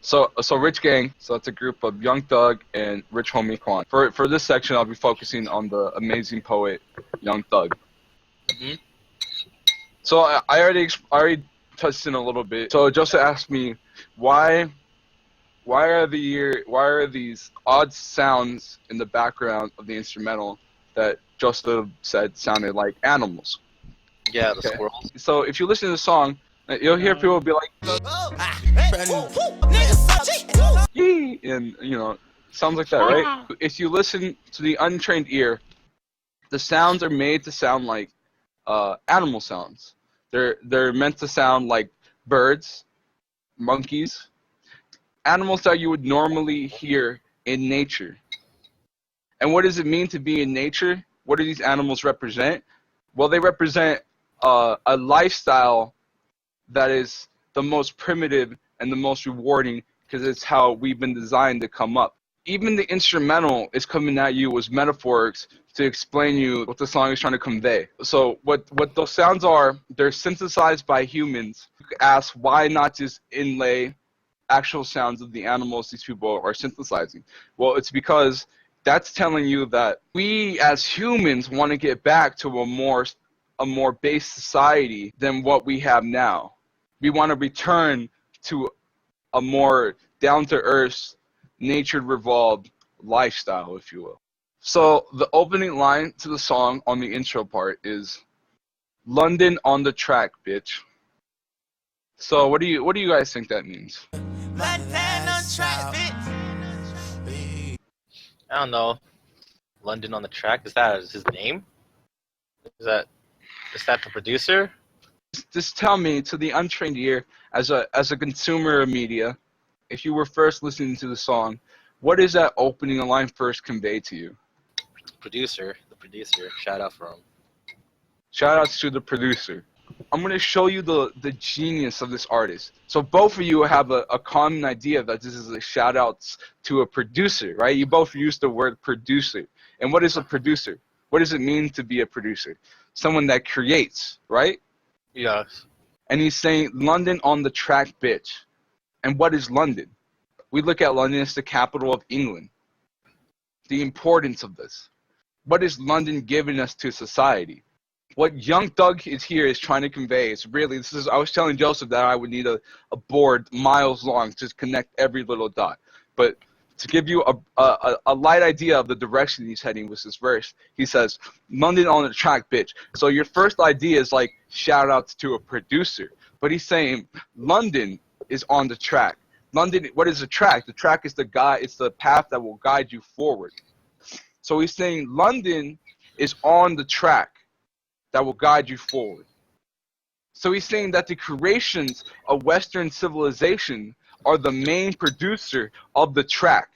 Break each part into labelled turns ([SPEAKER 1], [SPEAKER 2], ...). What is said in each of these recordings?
[SPEAKER 1] So Rich Gang, so it's a group of Young Thug and Rich Homie Quan. For this section, I'll be focusing on the amazing poet Young Thug.
[SPEAKER 2] Mhm.
[SPEAKER 1] So I already touched in a little bit. So Joseph asked me why are these odd sounds in the background of the instrumental that Joseph said sounded like animals.
[SPEAKER 2] Yeah, the
[SPEAKER 1] Okay.
[SPEAKER 2] squirrels.
[SPEAKER 1] So if you listen to the song, you'll hear people be like, "Yee," and sounds like that, right? If you listen to the untrained ear, the sounds are made to sound like animal sounds. They're meant to sound like birds, monkeys, animals that you would normally hear in nature. And what does it mean to be in nature? What do these animals represent? Well, they represent a lifestyle that is the most primitive and the most rewarding because it's how we've been designed to come up. Even the instrumental is coming at you as metaphors to explain you what the song is trying to convey. So what those sounds are, they're synthesized by humans. You could ask why not just inlay actual sounds of the animals these people are synthesizing? Well, it's because that's telling you that we as humans want to get back to a more base society than what we have now. We want to return to a more down-to-earth, nature-revolved lifestyle, if you will. So the opening line to the song on the intro part is "London on the track, bitch." So what do you guys think that means?
[SPEAKER 2] I don't know. London on the track. Is that his name? Is that the producer?
[SPEAKER 1] Just tell me, to the untrained ear, as a consumer of media, if you were first listening to the song, what does that opening line first convey to you?
[SPEAKER 2] The producer. Shout out for him.
[SPEAKER 1] Shout outs to the producer. I'm going to show you the genius of this artist. So both of you have a common idea that this is a shout outs to a producer, right? You both use the word producer. And what is a producer? What does it mean to be a producer? Someone that creates, right?
[SPEAKER 2] Yes.
[SPEAKER 1] And he's saying London on the track, bitch. And what is London? We look at London as the capital of England. The importance of this. What is London giving us to society? What Young Thug is here is trying to convey is really, I was telling Joseph that I would need a board miles long to connect every little dot. But to give you a light idea of the direction he's heading with this verse, he says, London on the track, bitch. So your first idea is like shout outs to a producer. But he's saying London is on the track. London, what is the track? The track is it's the path that will guide you forward. So he's saying London is on the track that will guide you forward. So he's saying that the creations of Western civilization are the main producer of the track.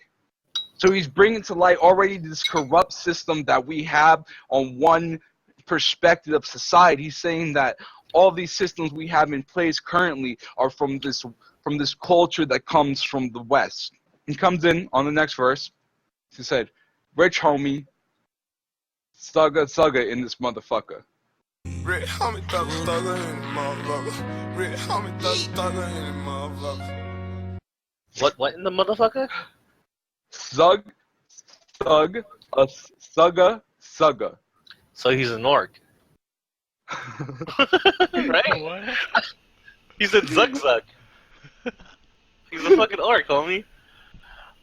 [SPEAKER 1] So he's bringing to light already this corrupt system that we have on one perspective of society. He's saying that all these systems we have in place currently are from this culture that comes from the West. He comes in on the next verse. He said, "Rich homie, thugga in this motherfucker."
[SPEAKER 3] Rich homie thugga in the motherfucker. Rich homie thugga in the motherfucker.
[SPEAKER 2] What in the motherfucker?
[SPEAKER 1] Thugga.
[SPEAKER 2] So he's an orc. Right?
[SPEAKER 4] What?
[SPEAKER 2] He said zug. He's a fucking orc, homie.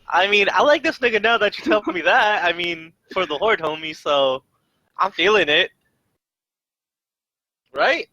[SPEAKER 2] I mean, I like this nigga now that you're telling me that. I mean, for the horde, homie, so I'm feeling it. Right?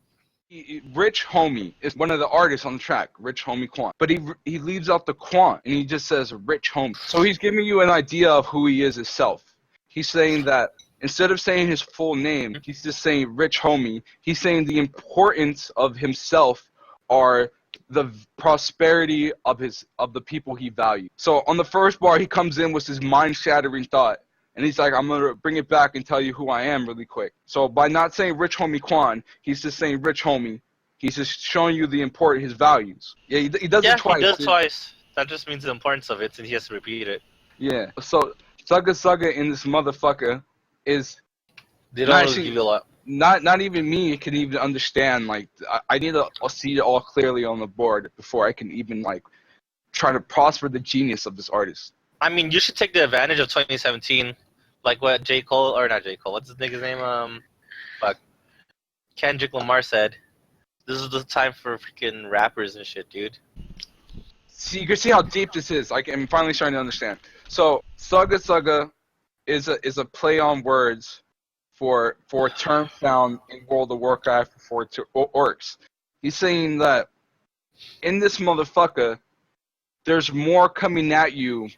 [SPEAKER 1] Rich homie is one of the artists on the track, Rich Homie Quan. But he leaves out the Quan, and he just says Rich Homie. So he's giving you an idea of who he is himself. He's saying that instead of saying his full name, he's just saying Rich Homie. He's saying the importance of himself are the prosperity of the people he values. So on the first bar, he comes in with his mind-shattering thought. And he's like, I'm going to bring it back and tell you who I am really quick. So by not saying Rich Homie Quan, he's just saying Rich Homie. He's just showing you the importance, his values. Yeah, he does it twice.
[SPEAKER 2] Yeah, he does twice. That just means the importance of it, and he has to repeat it.
[SPEAKER 1] Yeah. So Thugga in this motherfucker is...
[SPEAKER 2] They don't really give you a lot.
[SPEAKER 1] Not even me can even understand. Like, I need to see it all clearly on the board before I can even, like, try to prosper the genius of this artist.
[SPEAKER 2] I mean, you should take the advantage of 2017, like what J. Cole, or not J. Cole, what's his nigga's name? Fuck. Kendrick Lamar said, this is the time for freaking rappers and shit, dude.
[SPEAKER 1] See, you can see how deep this is. I'm finally starting to understand. So, Sugga Sugga is a play on words for a term found in World of Warcraft for orcs. He's saying that in this motherfucker, there's more coming at you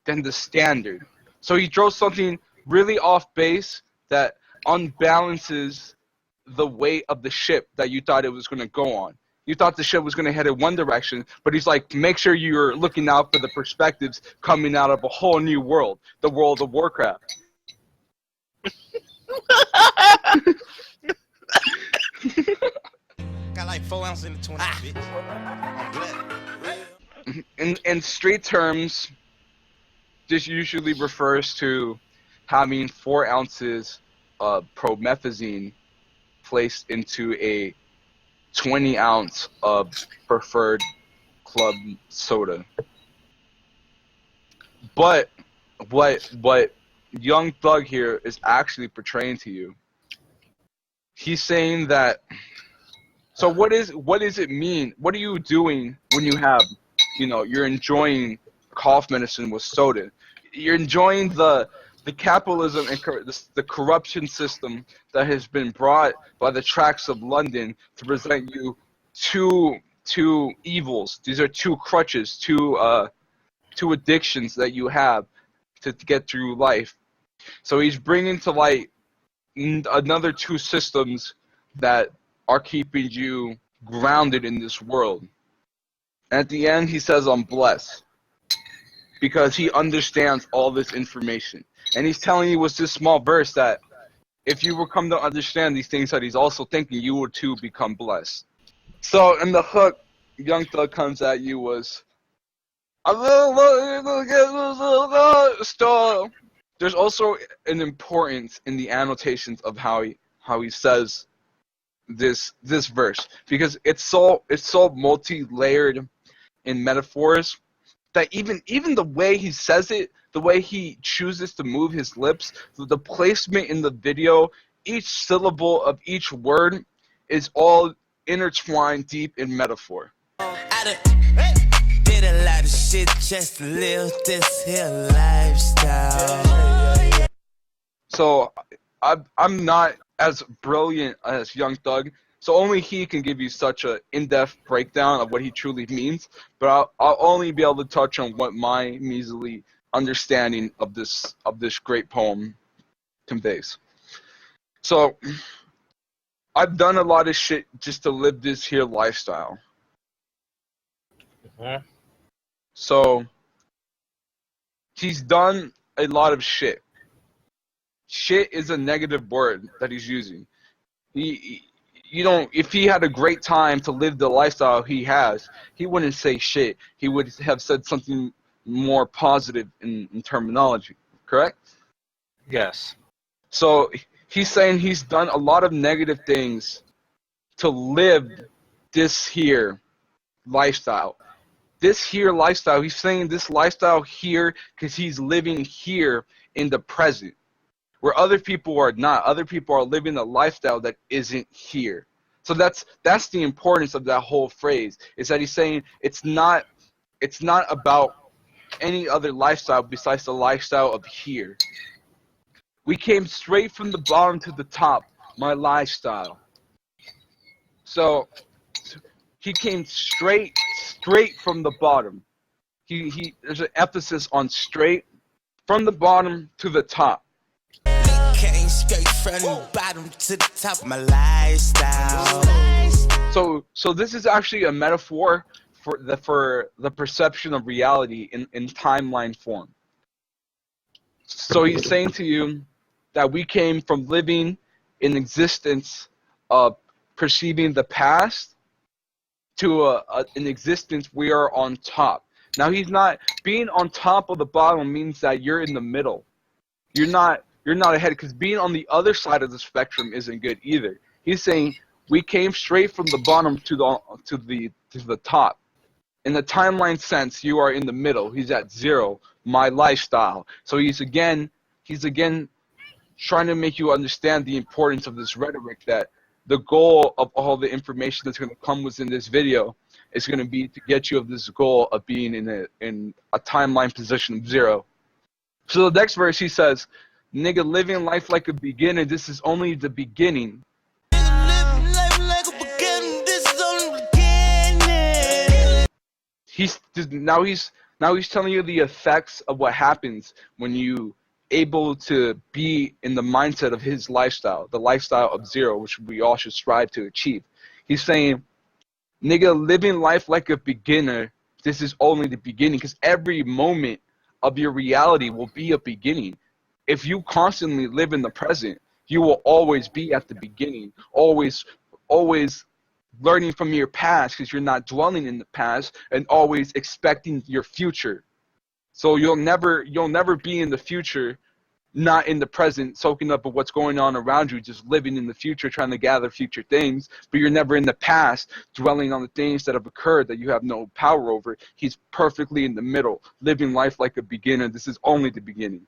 [SPEAKER 1] than the standard. So he throws something really off base that unbalances the weight of the ship that you thought it was going to go on. You thought the ship was going to head in one direction, but he's like, make sure you're looking out for the perspectives coming out of a whole new world, the World of Warcraft.
[SPEAKER 3] Got like 4 ounces in the 20, bitch. I'm black.
[SPEAKER 1] In street terms, this usually refers to having 4 ounces of promethazine placed into a 20 ounce of preferred club soda. But what Young Thug here is actually portraying to you, he's saying that, so what does it mean? What are you doing when you have, you're enjoying cough medicine with soda? You're enjoying the capitalism and the corruption system that has been brought by the tracts of London to present you two evils. These are 2 crutches, 2 addictions that you have to get through life. So he's bringing to light another 2 systems that are keeping you grounded in this world. And at the end, he says, I'm blessed, because he understands all this information. And he's telling you with this small verse that if you will come to understand these things that he's also thinking, you will too become blessed. So in the hook, Young Thug comes at you was, there's also an importance in the annotations of how he says this verse, because it's so multi-layered in metaphors that even the way he says it, the way he chooses to move his lips, the placement in the video, each syllable of each word is all intertwined deep in metaphor.
[SPEAKER 3] Did a lot of shit just to live this here lifestyle.
[SPEAKER 1] So I'm not as brilliant as Young Thug, so only he can give you such an in-depth breakdown of what he truly means, but I'll only be able to touch on what my measly understanding of this great poem conveys. So I've done a lot of shit just to live this here lifestyle.
[SPEAKER 2] Mm-hmm.
[SPEAKER 1] So he's done a lot of shit. Shit is a negative word that he's using. If he had a great time to live the lifestyle he has, he wouldn't say shit. He would have said something more positive in terminology, correct?
[SPEAKER 2] Yes.
[SPEAKER 1] So he's saying he's done a lot of negative things to live this here lifestyle. This here lifestyle, he's saying this lifestyle here because he's living here in the present, where other people are not. Other people are living a lifestyle that isn't here. So that's the importance of that whole phrase, is that he's saying it's not about any other lifestyle besides the lifestyle of here. We came straight from the bottom to the top, my lifestyle. So he came straight from the bottom. There's an emphasis on straight from the bottom to the top.
[SPEAKER 3] Came straight from the bottom to the top of my lifestyle.
[SPEAKER 1] So this is actually a metaphor for the perception of reality in timeline form. So he's saying to you that we came from living in existence of perceiving the past to an existence we are on top. Now he's not being on top of the bottom means that you're in the middle. You're not ahead, because being on the other side of the spectrum isn't good either. He's saying we came straight from the bottom to the top. in the timeline sense, you are in the middle. He's at 0, my lifestyle. So he's again trying to make you understand the importance of this rhetoric, that the goal of all the information that's going to come within this video is going to be to get you of this goal of being in a timeline position of 0. So the next verse he says, nigga, living life like a beginner, this is only the beginning. He's telling you the effects of what happens when you able to be in the mindset of his lifestyle, the lifestyle of 0, which we all should strive to achieve. He's saying, nigga, living life like a beginner, this is only the beginning, because every moment of your reality will be a beginning. If you constantly live in the present, you will always be at the beginning, always learning from your past, because you're not dwelling in the past, and always expecting your future. So you'll never be in the future, not in the present, soaking up of what's going on around you, just living in the future, trying to gather future things, but you're never in the past, dwelling on the things that have occurred that you have no power over. He's perfectly in the middle, living life like a beginner. This is only the beginning.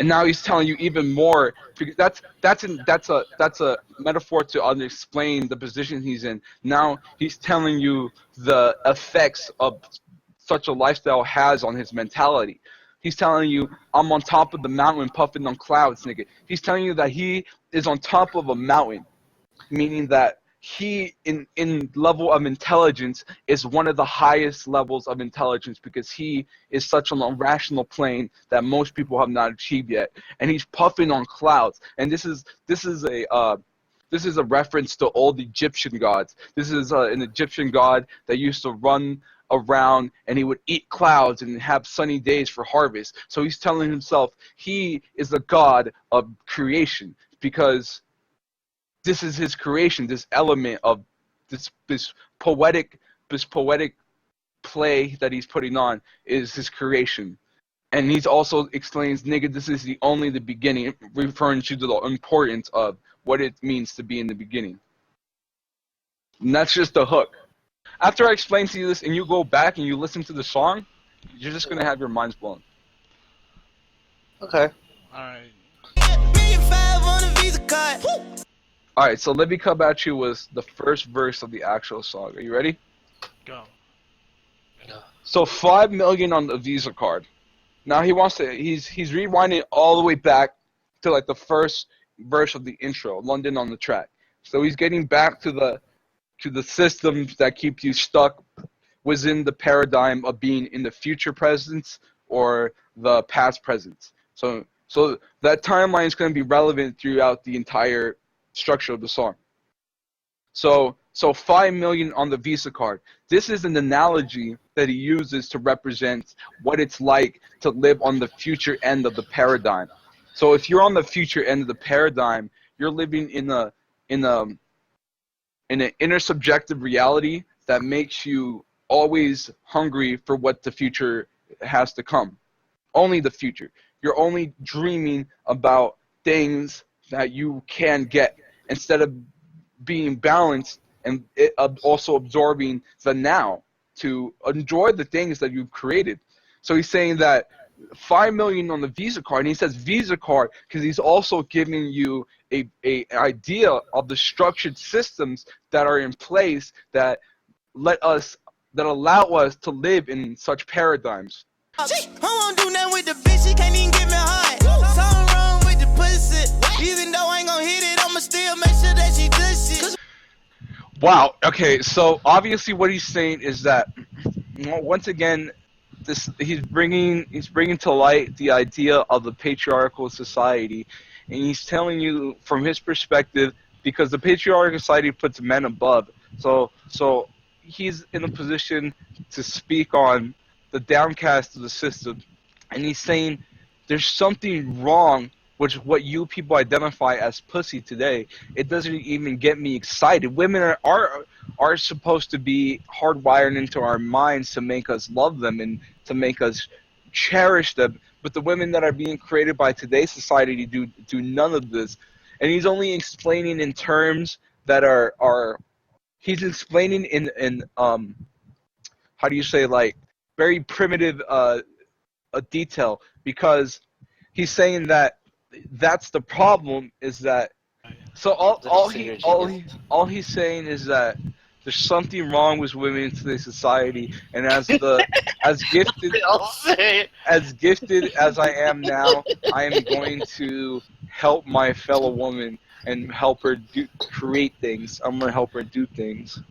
[SPEAKER 1] And now he's telling you even more, because that's a metaphor to explain the position he's in. Now he's telling you the effects of such a lifestyle has on his mentality. He's telling you, I'm on top of the mountain puffing on clouds, nigga. He's telling you that he is on top of a mountain, meaning that he, in level of intelligence, is one of the highest levels of intelligence, because he is such an irrational plane that most people have not achieved yet. And he's puffing on clouds. And this is a reference to old Egyptian gods. This is an Egyptian god that used to run around, and he would eat clouds and have sunny days for harvest. So he's telling himself he is the god of creation, because this is his creation. This element of this poetic play that he's putting on is his creation. And he's also explains, nigga, this is only the beginning, referring to the importance of what it means to be in the beginning. And that's just the hook. After I explain to you this and you go back and you listen to the song, you're just going to have your minds blown.
[SPEAKER 2] Okay.
[SPEAKER 4] Alright.
[SPEAKER 1] Alright, so Let Me Come At You was the first verse of the actual song. Are you ready?
[SPEAKER 4] Go.
[SPEAKER 1] So 5 million on the Visa card. Now he's rewinding all the way back to like the first verse of the intro, London on the Track. So he's getting back to the systems that keep you stuck within the paradigm of being in the future presence or the past presence. So that timeline is going to be relevant throughout the entire structure of the song. So 5 million on the Visa card. This is an analogy that he uses to represent what it's like to live on the future end of the paradigm. So if you're on the future end of the paradigm, you're living in an inner subjective reality that makes you always hungry for what the future has to come. Only the future. You're only dreaming about things that you can get, instead of being balanced and also absorbing the now to enjoy the things that you've created. So he's saying that 5 million on the Visa card, and he says Visa card because he's also giving you a idea of the structured systems that are in place that allow us to live in such paradigms.
[SPEAKER 3] I won't do nothing with the bitch, she can't even get me hard. Something wrong with the pussy. Even though I ain't gonna hit it, I'ma still make sure that she does shit.
[SPEAKER 1] Wow. Okay. So obviously, what he's saying is that once again, he's bringing to light the idea of the patriarchal society, and he's telling you from his perspective, because the patriarchal society puts men above. So he's in a position to speak on the downcast of the system, and he's saying there's something wrong with what you people identify as pussy today. It doesn't even get me excited. Women are supposed to be hardwired into our minds to make us love them and to make us cherish them. But the women that are being created by today's society do none of this. and he's only explaining in terms that are he's explaining in how do you say, like, very primitive detail, because he's saying that that's the problem, is that so all he's saying is that there's something wrong with women in today's society, and as gifted
[SPEAKER 2] I'll say it.
[SPEAKER 1] as gifted as I am now, I am going to help my fellow woman and help her create things. I'm gonna help her do things.